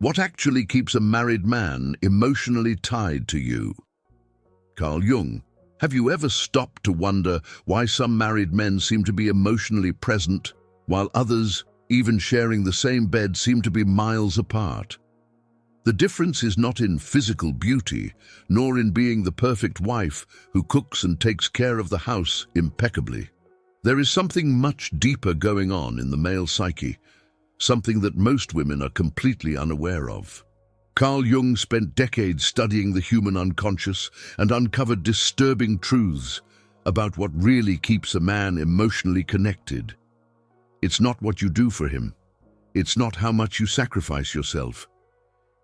What actually keeps a married man emotionally tied to you? Carl Jung. Have you ever stopped to wonder why some married men seem to be emotionally present, while others, even sharing the same bed, seem to be miles apart? The difference is not in physical beauty, nor in being the perfect wife who cooks and takes care of the house impeccably. There is something much deeper going on in the male psyche, something that most women are completely unaware of. Carl Jung spent decades studying the human unconscious and uncovered disturbing truths about what really keeps a man emotionally connected. It's not what you do for him. It's not how much you sacrifice yourself.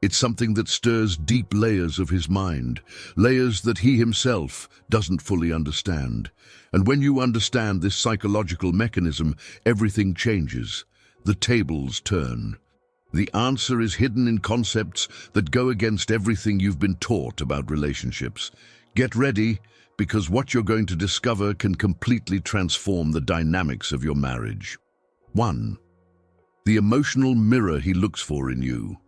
It's something that stirs deep layers of his mind, layers that he himself doesn't fully understand. And when you understand this psychological mechanism, everything changes. The tables turn. The answer is hidden in concepts that go against everything you've been taught about relationships. Get ready, because what you're going to discover can completely transform the dynamics of your marriage. 1. The emotional mirror he looks for in you.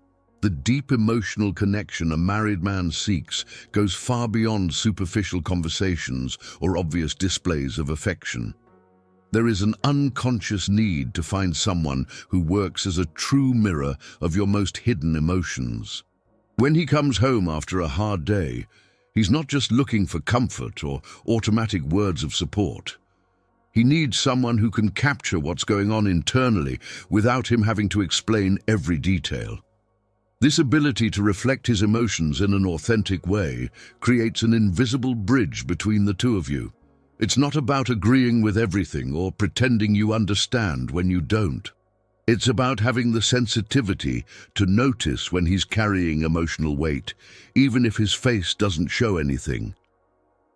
The deep emotional connection a married man seeks goes far beyond superficial conversations or obvious displays of affection. There is an unconscious need to find someone who works as a true mirror of your most hidden emotions. When he comes home after a hard day, he's not just looking for comfort or automatic words of support. He needs someone who can capture what's going on internally without him having to explain every detail. This ability to reflect his emotions in an authentic way creates an invisible bridge between the two of you. It's not about agreeing with everything or pretending you understand when you don't. It's about having the sensitivity to notice when he's carrying emotional weight, even if his face doesn't show anything.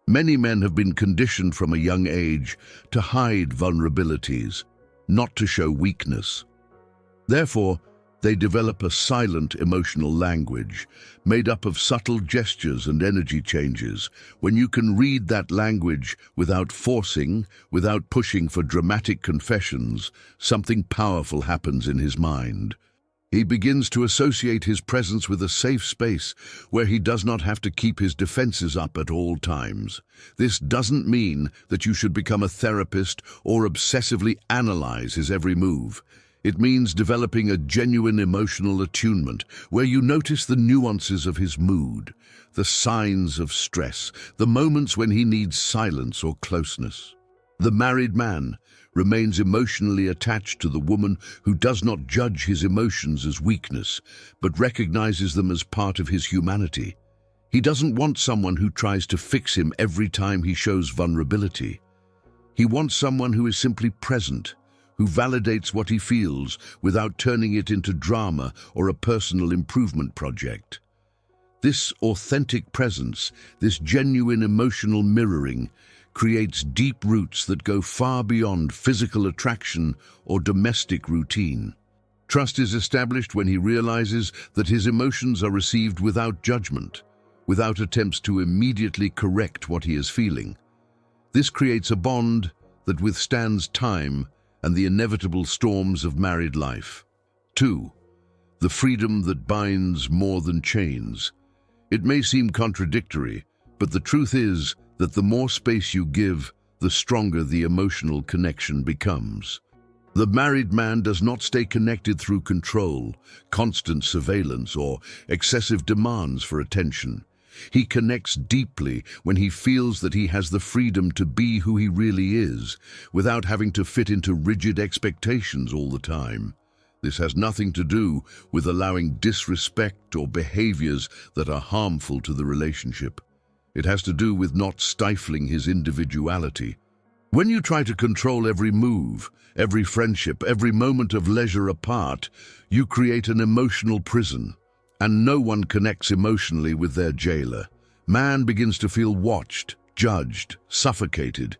Many men have been conditioned from a young age to hide vulnerabilities, not to show weakness. Therefore, they develop a silent emotional language, made up of subtle gestures and energy changes. When you can read that language without forcing, without pushing for dramatic confessions, something powerful happens in his mind. He begins to associate his presence with a safe space where he does not have to keep his defenses up at all times. This doesn't mean that you should become a therapist or obsessively analyze his every move. It means developing a genuine emotional attunement where you notice the nuances of his mood, the signs of stress, the moments when he needs silence or closeness. The married man remains emotionally attached to the woman who does not judge his emotions as weakness, but recognizes them as part of his humanity. He doesn't want someone who tries to fix him every time he shows vulnerability. He wants someone who is simply present, who validates what he feels without turning it into drama or a personal improvement project. This authentic presence, this genuine emotional mirroring, creates deep roots that go far beyond physical attraction or domestic routine. Trust is established when he realizes that his emotions are received without judgment, without attempts to immediately correct what he is feeling. This creates a bond that withstands time and the inevitable storms of married life. 2. The freedom that binds more than chains. It may seem contradictory, but the truth is that the more space you give, the stronger the emotional connection becomes. The married man does not stay connected through control, constant surveillance, or excessive demands for attention. He connects deeply when he feels that he has the freedom to be who he really is, without having to fit into rigid expectations all the time. This has nothing to do with allowing disrespect or behaviors that are harmful to the relationship. It has to do with not stifling his individuality. When you try to control every move, every friendship, every moment of leisure apart, you create an emotional prison. And no one connects emotionally with their jailer. Man begins to feel watched, judged, suffocated.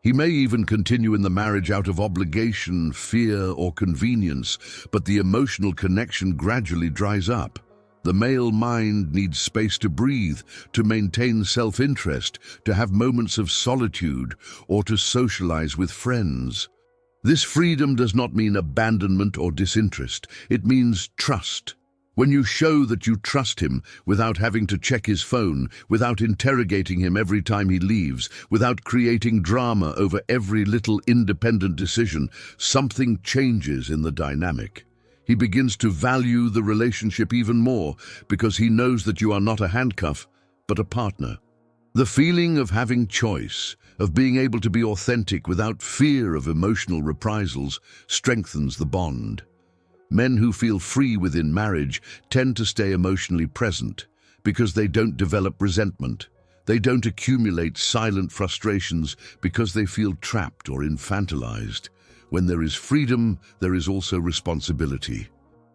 He may even continue in the marriage out of obligation, fear, or convenience, but the emotional connection gradually dries up. The male mind needs space to breathe, to maintain self-interest, to have moments of solitude, or to socialize with friends. This freedom does not mean abandonment or disinterest. It means trust. When you show that you trust him without having to check his phone, without interrogating him every time he leaves, without creating drama over every little independent decision, something changes in the dynamic. He begins to value the relationship even more because he knows that you are not a handcuff, but a partner. The feeling of having choice, of being able to be authentic without fear of emotional reprisals, strengthens the bond. Men who feel free within marriage tend to stay emotionally present because they don't develop resentment. They don't accumulate silent frustrations because they feel trapped or infantilized. When there is freedom, there is also responsibility.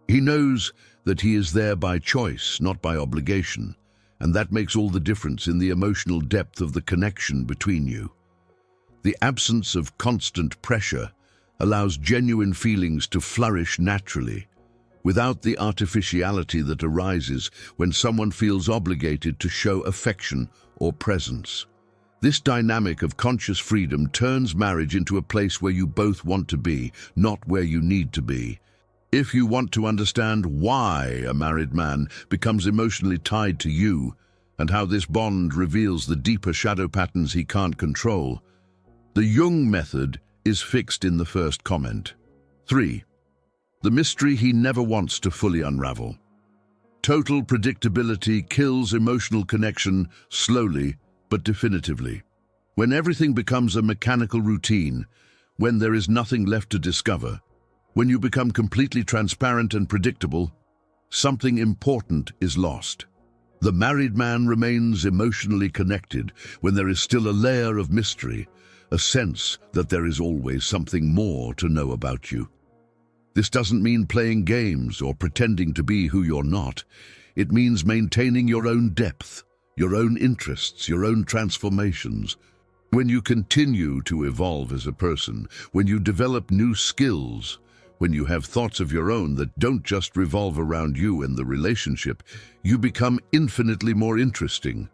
He knows that he is there by choice, not by obligation, and that makes all the difference in the emotional depth of the connection between you. The absence of constant pressure allows genuine feelings to flourish naturally, without the artificiality that arises when someone feels obligated to show affection or presence. This dynamic of conscious freedom turns marriage into a place where you both want to be, not where you need to be. If you want to understand why a married man becomes emotionally tied to you and how this bond reveals the deeper shadow patterns he can't control, the Jung method is fixed in the first comment. 3. The mystery he never wants to fully unravel. Total predictability kills emotional connection slowly but definitively. When everything becomes a mechanical routine, when there is nothing left to discover, when you become completely transparent and predictable, something important is lost. The married man remains emotionally connected when there is still a layer of mystery, a sense that there is always something more to know about you. This doesn't mean playing games or pretending to be who you're not. It means maintaining your own depth, your own interests, your own transformations. When you continue to evolve as a person, when you develop new skills, when you have thoughts of your own that don't just revolve around you and the relationship, you become infinitely more interesting.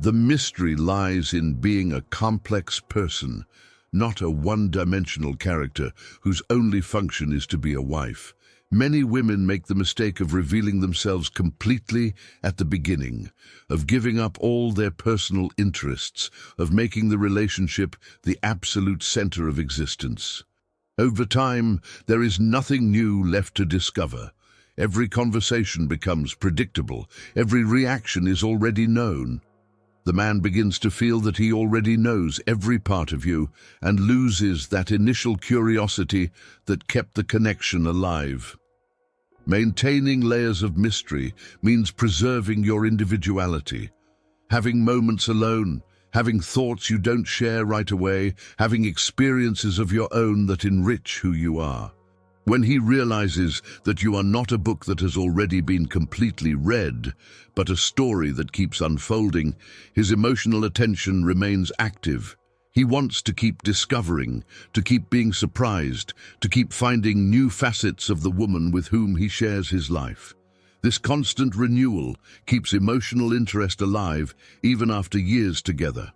The mystery lies in being a complex person, not a one-dimensional character whose only function is to be a wife. Many women make the mistake of revealing themselves completely at the beginning, of giving up all their personal interests, of making the relationship the absolute center of existence. Over time, there is nothing new left to discover. Every conversation becomes predictable. Every reaction is already known. The man begins to feel that he already knows every part of you and loses that initial curiosity that kept the connection alive. Maintaining layers of mystery means preserving your individuality, having moments alone, having thoughts you don't share right away, having experiences of your own that enrich who you are. When he realizes that you are not a book that has already been completely read, but a story that keeps unfolding, his emotional attention remains active. He wants to keep discovering, to keep being surprised, to keep finding new facets of the woman with whom he shares his life. This constant renewal keeps emotional interest alive even after years together.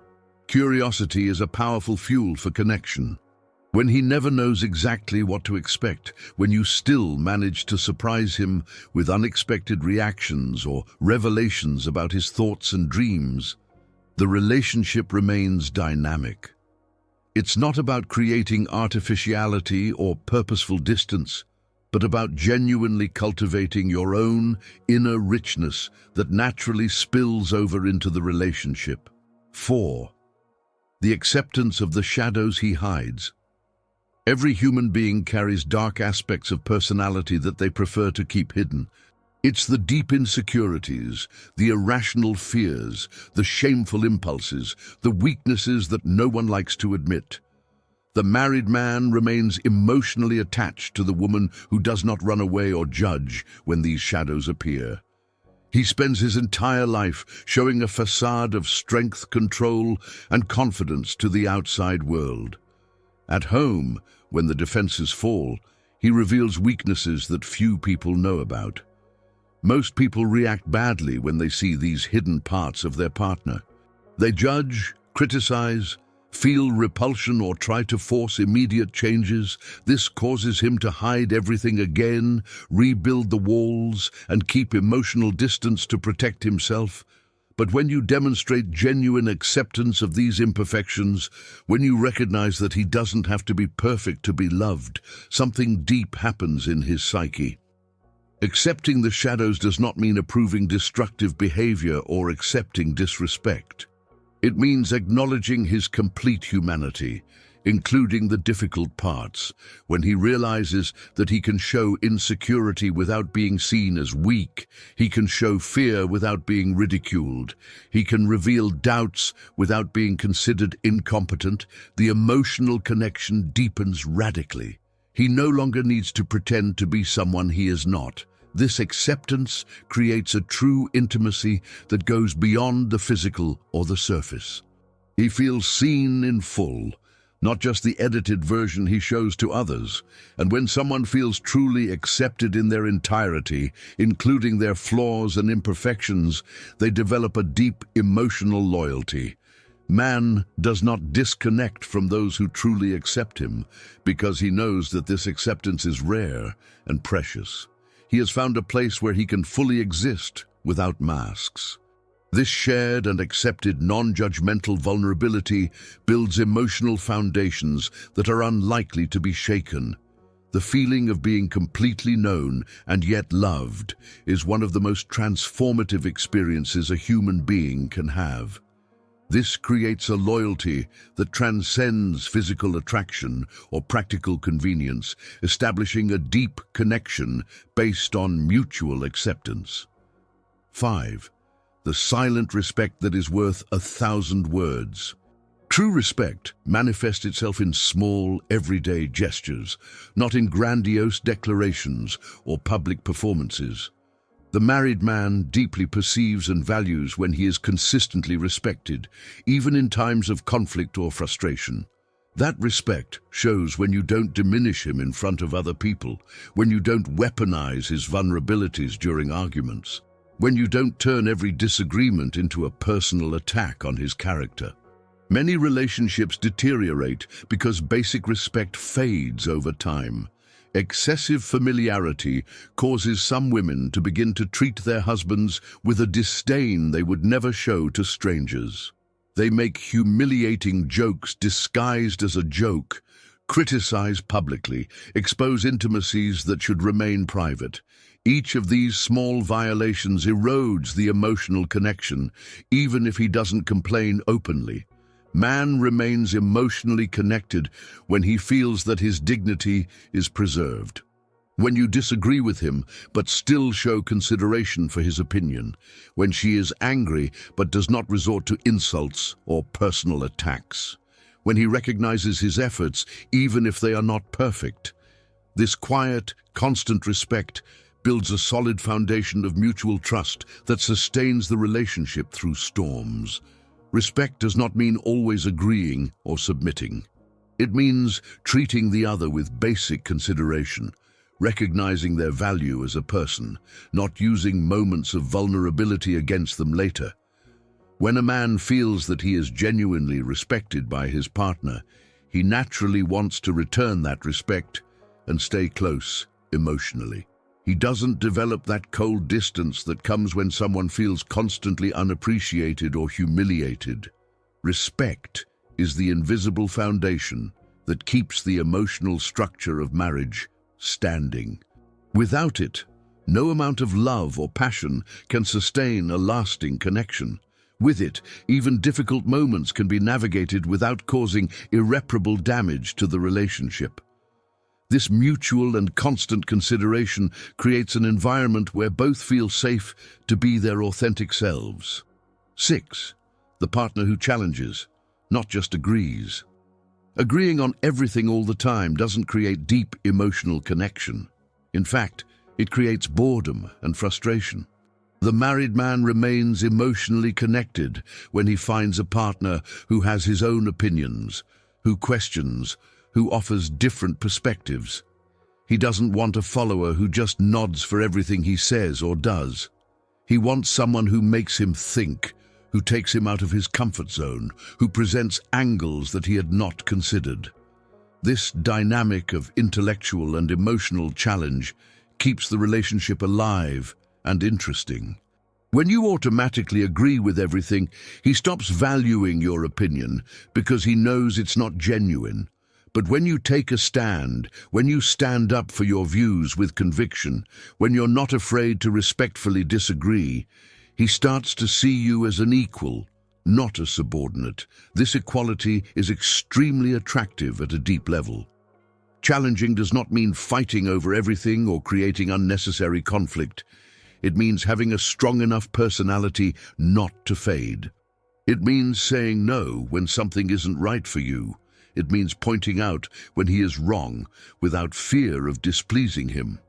Curiosity is a powerful fuel for connection. When he never knows exactly what to expect, when you still manage to surprise him with unexpected reactions or revelations about his thoughts and dreams, the relationship remains dynamic. It's not about creating artificiality or purposeful distance, but about genuinely cultivating your own inner richness that naturally spills over into the relationship. 4. The acceptance of the shadows he hides. Every human being carries dark aspects of personality that they prefer to keep hidden. It's the deep insecurities, the irrational fears, the shameful impulses, the weaknesses that no one likes to admit. The married man remains emotionally attached to the woman who does not run away or judge when these shadows appear. He spends his entire life showing a facade of strength, control, and confidence to the outside world. At home, when the defenses fall, he reveals weaknesses that few people know about. Most people react badly when they see these hidden parts of their partner. They judge, criticize, feel repulsion or try to force immediate changes. This causes him to hide everything again, rebuild the walls, and keep emotional distance to protect himself. But when you demonstrate genuine acceptance of these imperfections, when you recognize that he doesn't have to be perfect to be loved, something deep happens in his psyche. Accepting the shadows does not mean approving destructive behavior or accepting disrespect. It means acknowledging his complete humanity, including the difficult parts. When he realizes that he can show insecurity without being seen as weak, he can show fear without being ridiculed, he can reveal doubts without being considered incompetent, the emotional connection deepens radically. He no longer needs to pretend to be someone he is not. This acceptance creates a true intimacy that goes beyond the physical or the surface. He feels seen in full, not just the edited version he shows to others. And when someone feels truly accepted in their entirety, including their flaws and imperfections, they develop a deep emotional loyalty. Man does not disconnect from those who truly accept him, because he knows that this acceptance is rare and precious. He has found a place where he can fully exist without masks. This shared and accepted non-judgmental vulnerability builds emotional foundations that are unlikely to be shaken. The feeling of being completely known and yet loved is one of the most transformative experiences a human being can have. This creates a loyalty that transcends physical attraction or practical convenience, establishing a deep connection based on mutual acceptance. 5. The silent respect that is worth 1,000 words. True respect manifests itself in small, everyday gestures, not in grandiose declarations or public performances. The married man deeply perceives and values when he is consistently respected, even in times of conflict or frustration. That respect shows when you don't diminish him in front of other people, when you don't weaponize his vulnerabilities during arguments, when you don't turn every disagreement into a personal attack on his character. Many relationships deteriorate because basic respect fades over time. Excessive familiarity causes some women to begin to treat their husbands with a disdain they would never show to strangers. They make humiliating jokes disguised as a joke, criticize publicly, expose intimacies that should remain private. Each of these small violations erodes the emotional connection, even if he doesn't complain openly. Man remains emotionally connected when he feels that his dignity is preserved. When you disagree with him but still show consideration for his opinion. When she is angry but does not resort to insults or personal attacks. When he recognizes his efforts even if they are not perfect. This quiet, constant respect builds a solid foundation of mutual trust that sustains the relationship through storms. Respect does not mean always agreeing or submitting. It means treating the other with basic consideration, recognizing their value as a person, not using moments of vulnerability against them later. When a man feels that he is genuinely respected by his partner, he naturally wants to return that respect and stay close emotionally. He doesn't develop that cold distance that comes when someone feels constantly unappreciated or humiliated. Respect is the invisible foundation that keeps the emotional structure of marriage standing. Without it, no amount of love or passion can sustain a lasting connection. With it, even difficult moments can be navigated without causing irreparable damage to the relationship. This mutual and constant consideration creates an environment where both feel safe to be their authentic selves. 6. The partner who challenges, not just agrees. Agreeing on everything all the time doesn't create deep emotional connection. In fact, it creates boredom and frustration. The married man remains emotionally connected when he finds a partner who has his own opinions, who questions, who offers different perspectives. He doesn't want a follower who just nods for everything he says or does. He wants someone who makes him think, who takes him out of his comfort zone, who presents angles that he had not considered. This dynamic of intellectual and emotional challenge keeps the relationship alive and interesting. When you automatically agree with everything, he stops valuing your opinion because he knows it's not genuine. But when you take a stand, when you stand up for your views with conviction, when you're not afraid to respectfully disagree, he starts to see you as an equal, not a subordinate. This equality is extremely attractive at a deep level. Challenging does not mean fighting over everything or creating unnecessary conflict. It means having a strong enough personality not to fade. It means saying no when something isn't right for you. It means pointing out when he is wrong without fear of displeasing him.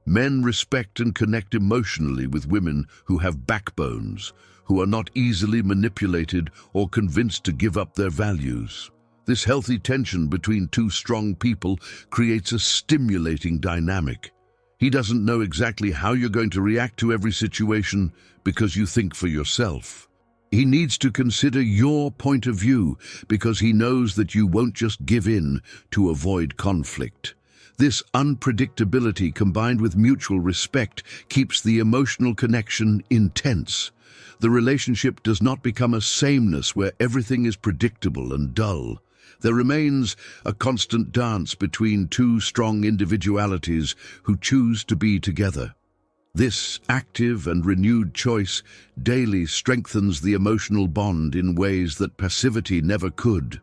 Men respect and connect emotionally with women who have backbones, who are not easily manipulated or convinced to give up their values. This healthy tension between two strong people creates a stimulating dynamic. He doesn't know exactly how you're going to react to every situation because you think for yourself. He needs to consider your point of view because he knows that you won't just give in to avoid conflict. This unpredictability combined with mutual respect keeps the emotional connection intense. The relationship does not become a sameness where everything is predictable and dull. There remains a constant dance between two strong individualities who choose to be together. This active and renewed choice daily strengthens the emotional bond in ways that passivity never could.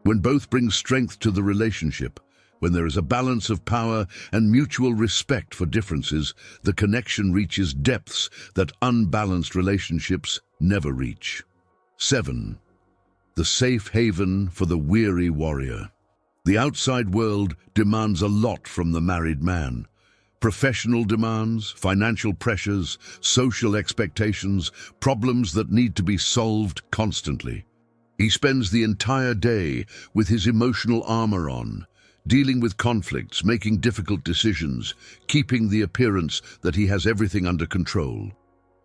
When both bring strength to the relationship, when there is a balance of power and mutual respect for differences, the connection reaches depths that unbalanced relationships never reach. 7. The safe haven for the weary warrior. The outside world demands a lot from the married man. Professional demands, financial pressures, social expectations, problems that need to be solved constantly. He spends the entire day with his emotional armor on, dealing with conflicts, making difficult decisions, keeping the appearance that he has everything under control.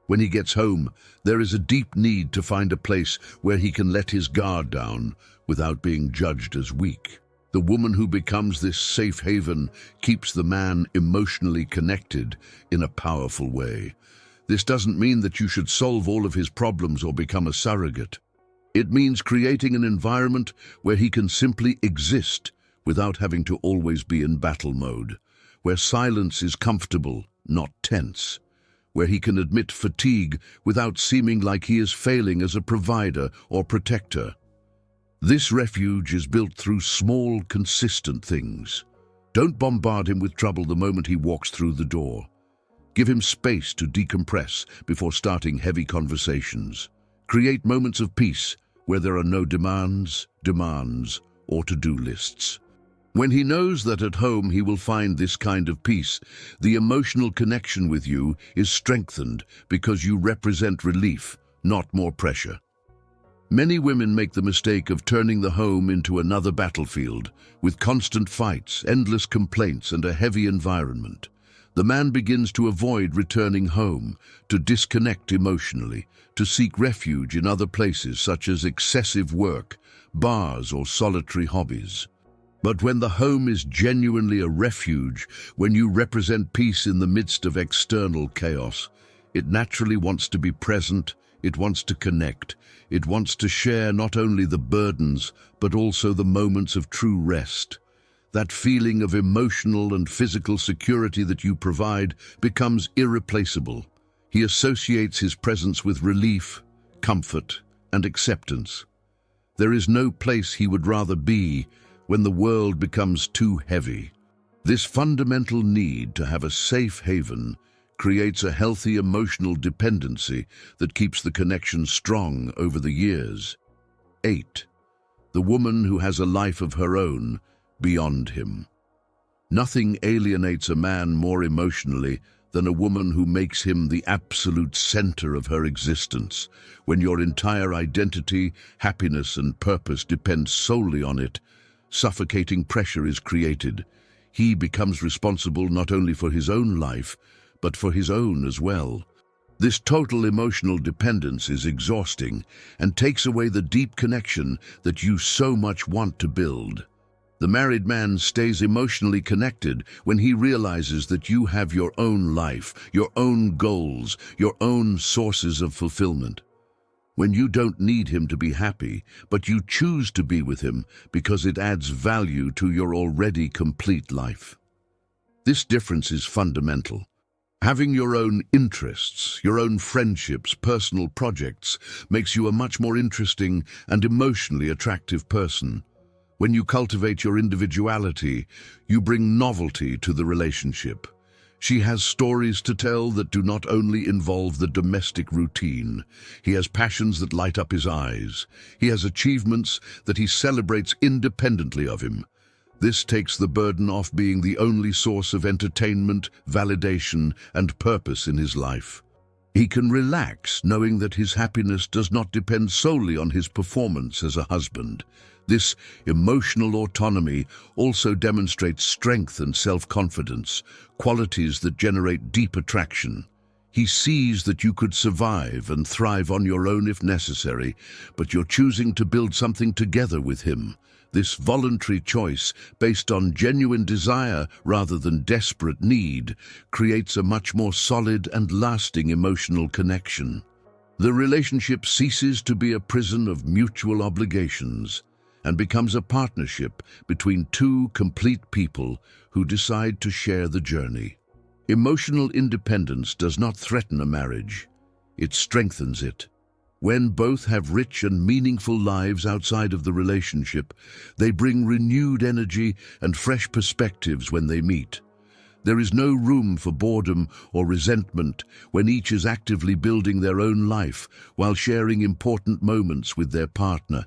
When he gets home, there is a deep need to find a place where he can let his guard down without being judged as weak. The woman who becomes this safe haven keeps the man emotionally connected in a powerful way. This doesn't mean that you should solve all of his problems or become a surrogate. It means creating an environment where he can simply exist without having to always be in battle mode, where silence is comfortable, not tense, where he can admit fatigue without seeming like he is failing as a provider or protector. This refuge is built through small, consistent things. Don't bombard him with trouble the moment he walks through the door. Give him space to decompress before starting heavy conversations. Create moments of peace where there are no demands, or to-do lists. When he knows that at home he will find this kind of peace, the emotional connection with you is strengthened because you represent relief, not more pressure. Many women make the mistake of turning the home into another battlefield, with constant fights, endless complaints, and a heavy environment. The man begins to avoid returning home, to disconnect emotionally, to seek refuge in other places such as excessive work, bars, or solitary hobbies. But when the home is genuinely a refuge, when you represent peace in the midst of external chaos, it naturally wants to be present, it wants to connect, it wants to share not only the burdens, but also the moments of true rest. That feeling of emotional and physical security that you provide becomes irreplaceable. He associates his presence with relief, comfort, and acceptance. There is no place he would rather be when the world becomes too heavy. This fundamental need to have a safe haven creates a healthy emotional dependency that keeps the connection strong over the years. 8. The woman who has a life of her own beyond him. Nothing alienates a man more emotionally than a woman who makes him the absolute center of her existence. When your entire identity, happiness, and purpose depend solely on it, suffocating pressure is created. He becomes responsible not only for his own life, but for his own as well. This total emotional dependence is exhausting and takes away the deep connection that you so much want to build. The married man stays emotionally connected when he realizes that you have your own life, your own goals, your own sources of fulfillment. When you don't need him to be happy, but you choose to be with him because it adds value to your already complete life. This difference is fundamental. Having your own interests, your own friendships, personal projects, makes you a much more interesting and emotionally attractive person. When you cultivate your individuality, you bring novelty to the relationship. She has stories to tell that do not only involve the domestic routine. He has passions that light up his eyes. He has achievements that he celebrates independently of him. This takes the burden off being the only source of entertainment, validation, and purpose in his life. He can relax knowing that his happiness does not depend solely on his performance as a husband. This emotional autonomy also demonstrates strength and self-confidence, qualities that generate deep attraction. He sees that you could survive and thrive on your own if necessary, but you're choosing to build something together with him. This voluntary choice, based on genuine desire rather than desperate need, creates a much more solid and lasting emotional connection. The relationship ceases to be a prison of mutual obligations and becomes a partnership between two complete people who decide to share the journey. Emotional independence does not threaten a marriage, it strengthens it. When both have rich and meaningful lives outside of the relationship, they bring renewed energy and fresh perspectives when they meet. There is no room for boredom or resentment when each is actively building their own life while sharing important moments with their partner.